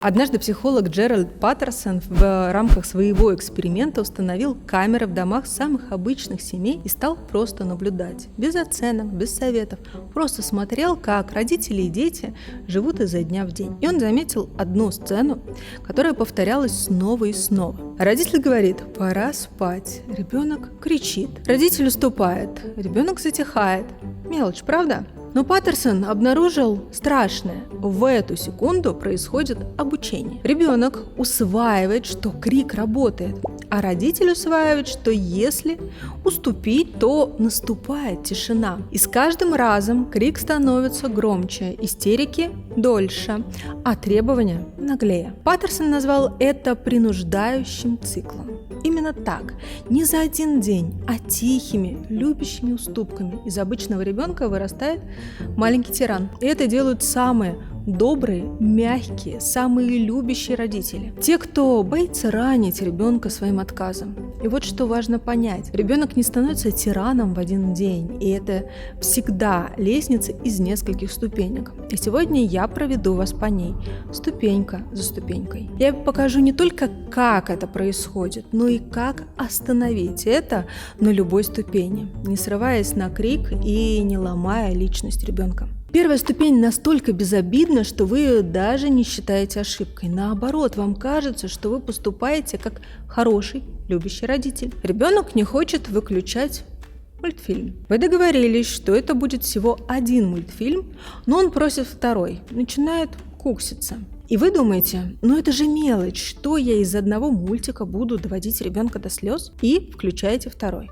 Однажды психолог Джеральд Паттерсон в рамках своего эксперимента установил камеры в домах самых обычных семей и стал просто наблюдать, без оценок, без советов. Просто смотрел, как родители и дети живут изо дня в день. И он заметил одну сцену, которая повторялась снова и снова. Родитель говорит: «Пора спать». Ребенок кричит. Родитель уступает. Ребенок затихает. Мелочь, правда? Но Паттерсон обнаружил страшное. В эту секунду происходит обучение. Ребенок усваивает, что крик работает, а родитель усваивает, что если уступить, то наступает тишина. И с каждым разом крик становится громче, истерики дольше, а требования наглее. Паттерсон назвал это принуждающим циклом. Именно так, не за один день, а тихими, любящими уступками из обычного ребенка вырастает маленький тиран. И это делают самые добрые, мягкие, самые любящие родители. Те, кто боится ранить ребенка своим отказом. И вот что важно понять. Ребенок не становится тираном в один день. И это всегда лестница из нескольких ступенек. И сегодня я проведу вас по ней, ступенька за ступенькой. Я покажу не только, как это происходит, но и как остановить это на любой ступени, не срываясь на крик и не ломая личность ребенка. Первая ступень настолько безобидна, что вы ее даже не считаете ошибкой. Наоборот, вам кажется, что вы поступаете как хороший, любящий родитель. Ребенок не хочет выключать мультфильм. Вы договорились, что это будет всего один мультфильм, но он просит второй, начинает кукситься. И вы думаете, это же мелочь, что я из одного мультика буду доводить ребенка до слез, и включаете второй.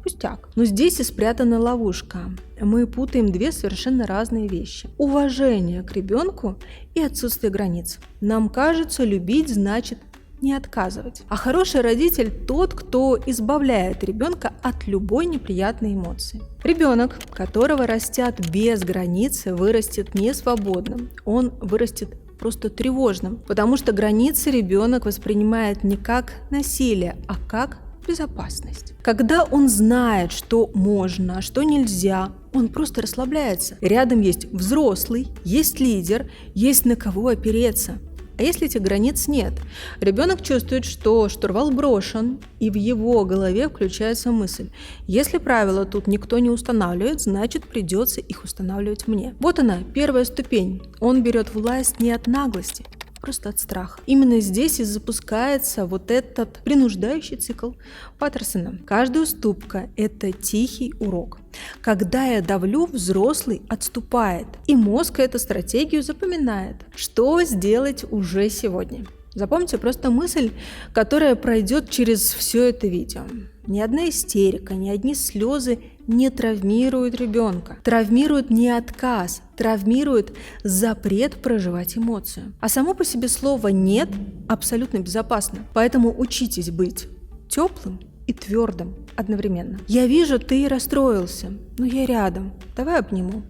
Пустяк. Но здесь и спрятана ловушка. Мы путаем две совершенно разные вещи. Уважение к ребенку и отсутствие границ. Нам кажется, любить значит не отказывать. А хороший родитель тот, кто избавляет ребенка от любой неприятной эмоции. Ребенок, которого растят без границ, вырастет не свободным. Он вырастет просто тревожным, потому что границы ребенок воспринимает не как насилие, а как безопасность. Когда он знает, что можно, а что нельзя, он просто расслабляется. Рядом есть взрослый, есть лидер, есть на кого опереться. А если этих границ нет? Ребенок чувствует, что штурвал брошен, и в его голове включается мысль: если правила тут никто не устанавливает, значит придется их устанавливать мне. Вот она, первая ступень. Он берет власть не от наглости, просто от страха. Именно здесь и запускается вот этот принуждающий цикл Паттерсона. Каждая уступка – это тихий урок. Когда я давлю, взрослый отступает, и мозг эту стратегию запоминает. Что сделать уже сегодня? Запомните просто мысль, которая пройдет через все это видео. Ни одна истерика, ни одни слезы не травмируют ребенка. Травмирует не отказ, травмирует запрет проживать эмоцию. А само по себе слово «нет» абсолютно безопасно. Поэтому учитесь быть теплым и твердым одновременно. Я вижу, ты расстроился, но я рядом. Давай обниму.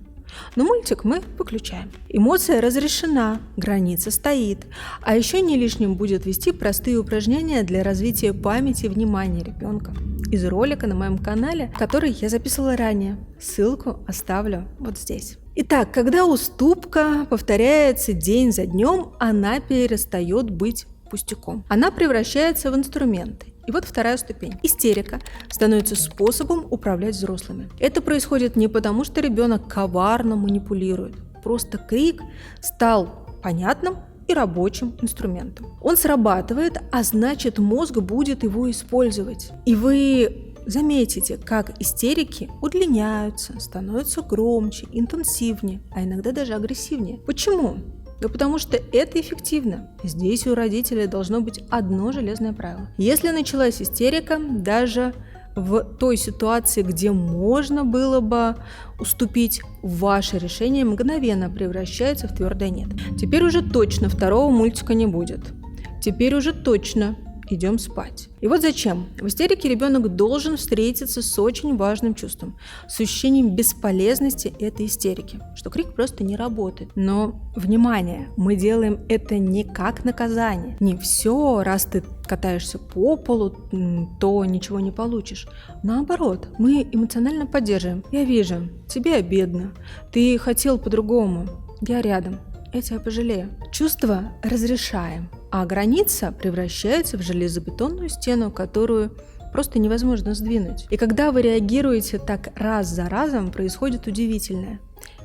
Но мультик мы выключаем. Эмоция разрешена, граница стоит. А еще не лишним будет вести простые упражнения для развития памяти и внимания ребенка из ролика на моем канале, который я записывала ранее. Ссылку оставлю вот здесь. Итак, когда уступка повторяется день за днем, она перестает быть пустяком. Она превращается в инструменты. И вот вторая ступень. Истерика становится способом управлять взрослыми. Это происходит не потому, что ребенок коварно манипулирует. Просто крик стал понятным и рабочим инструментом. Он срабатывает, а значит, мозг будет его использовать. И вы заметите, как истерики удлиняются, становятся громче, интенсивнее, а иногда даже агрессивнее. Почему? Да потому что это эффективно. Здесь у родителей должно быть одно железное правило. Если началась истерика, даже в той ситуации, где можно было бы уступить, ваше решение мгновенно превращается в твердое «нет». Теперь уже точно второго мультика не будет. Теперь уже точно идем спать. И вот зачем? В истерике ребенок должен встретиться с очень важным чувством, с ощущением бесполезности этой истерики, что крик просто не работает. Но, внимание, мы делаем это не как наказание. Не все, раз ты катаешься по полу, то ничего не получишь. Наоборот, мы эмоционально поддерживаем. Я вижу, тебе обидно, ты хотел по-другому, я рядом. я тебя пожалею. Чувство разрешаем, а граница превращается в железобетонную стену, которую просто невозможно сдвинуть. И когда вы реагируете так раз за разом, происходит удивительное.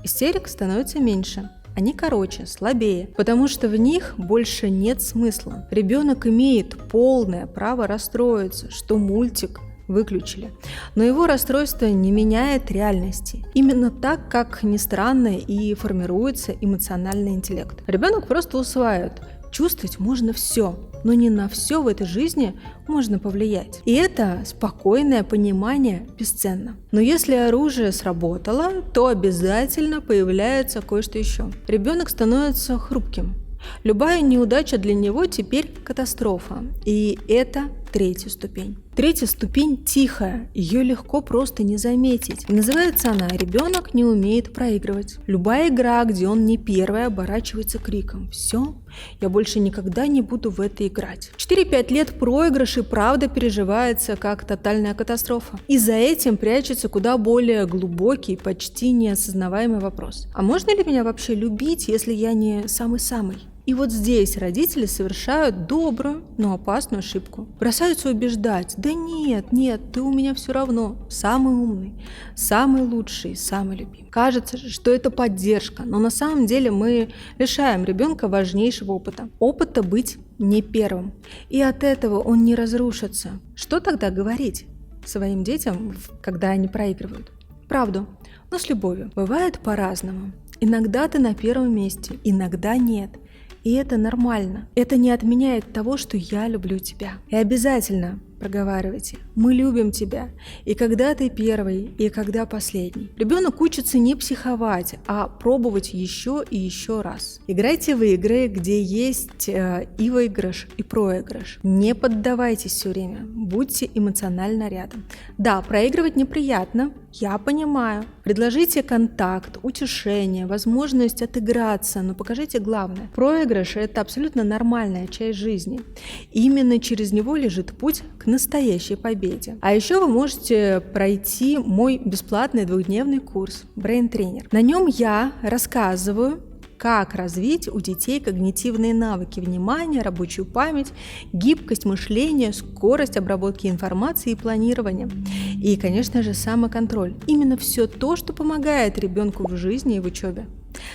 Истерик становится меньше. Они короче, слабее, потому что в них больше нет смысла. Ребенок имеет полное право расстроиться, что мультик выключили. Но его расстройство не меняет реальности. Именно так, как ни странно, и формируется эмоциональный интеллект. Ребенок просто усваивает. Чувствовать можно все, но не на все в этой жизни можно повлиять. И это спокойное понимание бесценно. Но если оружие сработало, то обязательно появляется кое-что еще. Ребенок становится хрупким. Любая неудача для него теперь катастрофа. И это третья ступень. Третья ступень тихая, ее легко просто не заметить. И называется она «Ребенок не умеет проигрывать». Любая игра, где он не первый, оборачивается криком «Все, я больше никогда не буду в это играть». 4-5 лет проигрыш и правда переживается как тотальная катастрофа. И за этим прячется куда более глубокий, почти неосознаваемый вопрос. А можно ли меня вообще любить, если я не самый-самый? И вот здесь родители совершают добрую, но опасную ошибку. Бросаются убеждать: да нет, ты у меня все равно самый умный, самый лучший, самый любимый. Кажется же, что это поддержка, но на самом деле мы лишаем ребенка важнейшего опыта. Опыта быть не первым. И от этого он не разрушится. Что тогда говорить своим детям, когда они проигрывают? Правду, но с любовью. Бывает по-разному. Иногда ты на первом месте, иногда нет. И это нормально. Это не отменяет того, что я люблю тебя. И обязательно проговаривайте: мы любим тебя. И когда ты первый, и когда последний. Ребенок учится не психовать, а пробовать еще и еще раз. Играйте в игры, где есть и выигрыш, и проигрыш. Не поддавайтесь все время. Будьте эмоционально рядом. Да, проигрывать неприятно, я понимаю. Предложите контакт, утешение, возможность отыграться, но покажите главное. Проигрыш – это абсолютно нормальная часть жизни. И именно через него лежит путь к настоящей победе. А еще вы можете пройти мой бесплатный 2-дневный курс Brain Trainer. На нем я рассказываю, как развить у детей когнитивные навыки внимания, рабочую память, гибкость мышления, скорость обработки информации и планирования. И, конечно же, самоконтроль. Именно все то, что помогает ребенку в жизни и в учебе.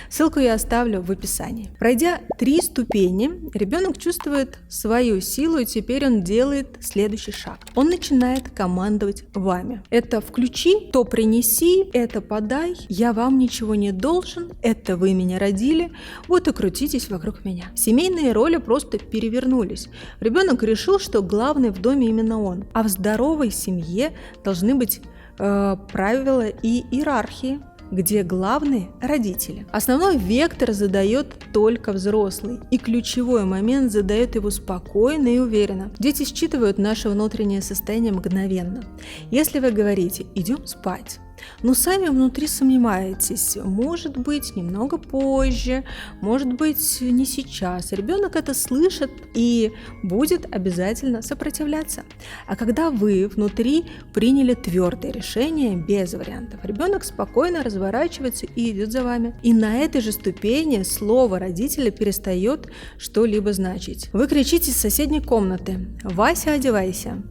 Ссылку я оставлю в описании. Пройдя 3 ступени, ребенок чувствует свою силу, и теперь он делает следующий шаг. Он начинает командовать вами. Это включи, то принеси, это подай, я вам ничего не должен, это вы меня родили, вот и крутитесь вокруг меня. Семейные роли просто перевернулись. Ребенок решил, что главный в доме именно он, а в здоровой семье должны быть правила и иерархии, где главные родители. Основной вектор задает только взрослый, и ключевой момент задает его спокойно и уверенно. Дети считывают наше внутреннее состояние мгновенно. Если вы говорите «идем спать», но сами внутри сомневаетесь, может быть, немного позже, может быть, не сейчас. Ребенок это слышит и будет обязательно сопротивляться. А когда вы внутри приняли твердое решение, без вариантов, ребенок спокойно разворачивается и идет за вами. И на этой же ступени слово родителя перестает что-либо значить. Вы кричите из соседней комнаты: «Вася, одевайся!»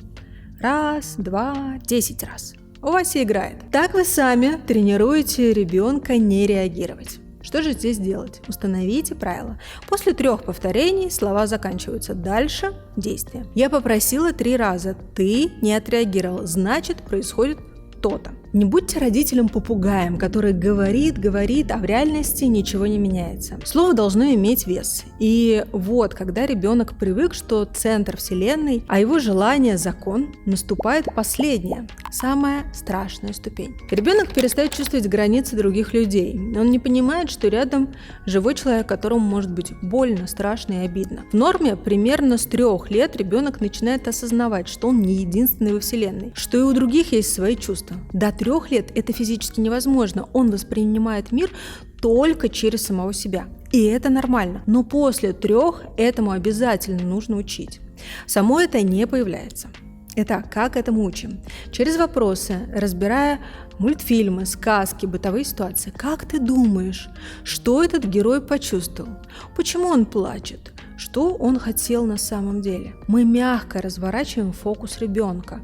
1, 2, 10 раз. Вася играет. Так вы сами тренируете ребенка не реагировать. Что же здесь делать? Установите правила. После 3 повторений слова заканчиваются. Дальше действие. Я попросила 3 раза. Ты не отреагировал. Значит, происходит то-то. Не будьте родителем-попугаем, который говорит, а в реальности ничего не меняется. Слово должно иметь вес. И вот, когда ребенок привык, что центр вселенной, а его желание – закон, наступает последняя, самая страшная ступень. Ребенок перестает чувствовать границы других людей. Он не понимает, что рядом живой человек, которому может быть больно, страшно и обидно. В норме примерно с 3 лет ребенок начинает осознавать, что он не единственный во вселенной, что и у других есть свои чувства. До 3 лет это физически невозможно. Он воспринимает мир только через самого себя. И это нормально. Но после 3 этому обязательно нужно учить. Само это не появляется. Итак, как этому учим? Через вопросы, разбирая мультфильмы, сказки, бытовые ситуации. Как ты думаешь, что этот герой почувствовал? Почему он плачет? Что он хотел на самом деле? Мы мягко разворачиваем фокус ребенка.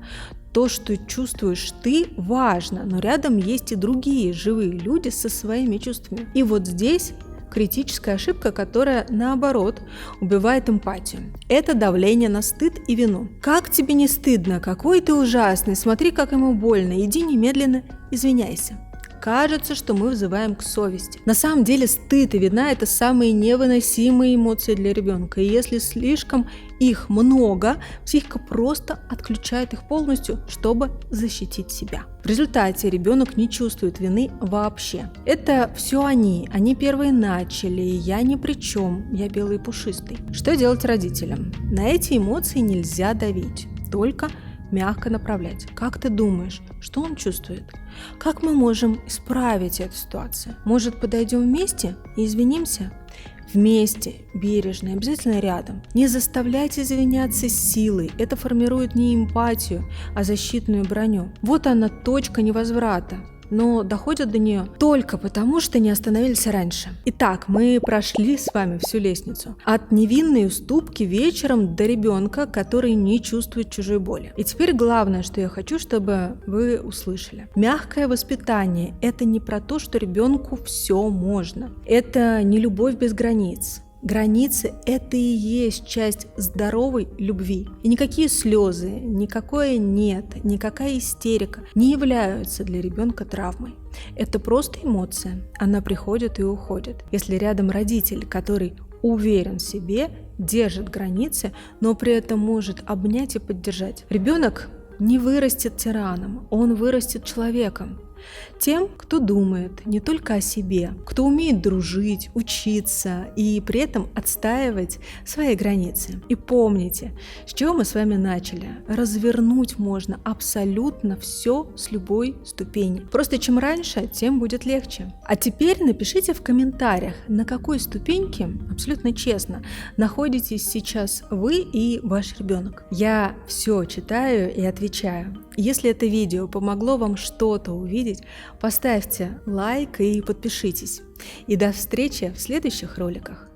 То, что чувствуешь ты, важно, но рядом есть и другие живые люди со своими чувствами. И вот здесь критическая ошибка, которая, наоборот, убивает эмпатию. Это давление на стыд и вину. Как тебе не стыдно? Какой ты ужасный? Смотри, как ему больно. Иди немедленно извиняйся. Кажется, что мы взываем к совести. На самом деле стыд и вина – это самые невыносимые эмоции для ребенка. И если слишком их много, психика просто отключает их полностью, чтобы защитить себя. В результате ребенок не чувствует вины вообще. Это все они первые начали, я ни при чем, я белый и пушистый. Что делать родителям? На эти эмоции нельзя давить, только мягко направлять. Как ты думаешь, что он чувствует? Как мы можем исправить эту ситуацию? Может, подойдем вместе и извинимся? Вместе, бережно, обязательно рядом. Не заставляйте извиняться силой. Это формирует не эмпатию, а защитную броню. Вот она, точка невозврата. Но доходят до нее только потому, что не остановились раньше. Итак, мы прошли с вами всю лестницу. От невинной уступки вечером до ребенка, который не чувствует чужой боли. И теперь главное, что я хочу, чтобы вы услышали. Мягкое воспитание – это не про то, что ребенку все можно. Это не любовь без границ. Границы – это и есть часть здоровой любви. И никакие слезы, никакое «нет», никакая истерика не являются для ребенка травмой. Это просто эмоция. Она приходит и уходит. Если рядом родитель, который уверен в себе, держит границы, но при этом может обнять и поддержать, ребенок не вырастет тираном, он вырастет человеком. Тем, кто думает не только о себе, кто умеет дружить, учиться и при этом отстаивать свои границы. И помните, с чего мы с вами начали. Развернуть можно абсолютно все с любой ступени. Просто чем раньше, тем будет легче. А теперь напишите в комментариях, на какой ступеньке, абсолютно честно, находитесь сейчас вы и ваш ребенок. Я все читаю и отвечаю. Если это видео помогло вам что-то увидеть, поставьте лайк и подпишитесь. И до встречи в следующих роликах.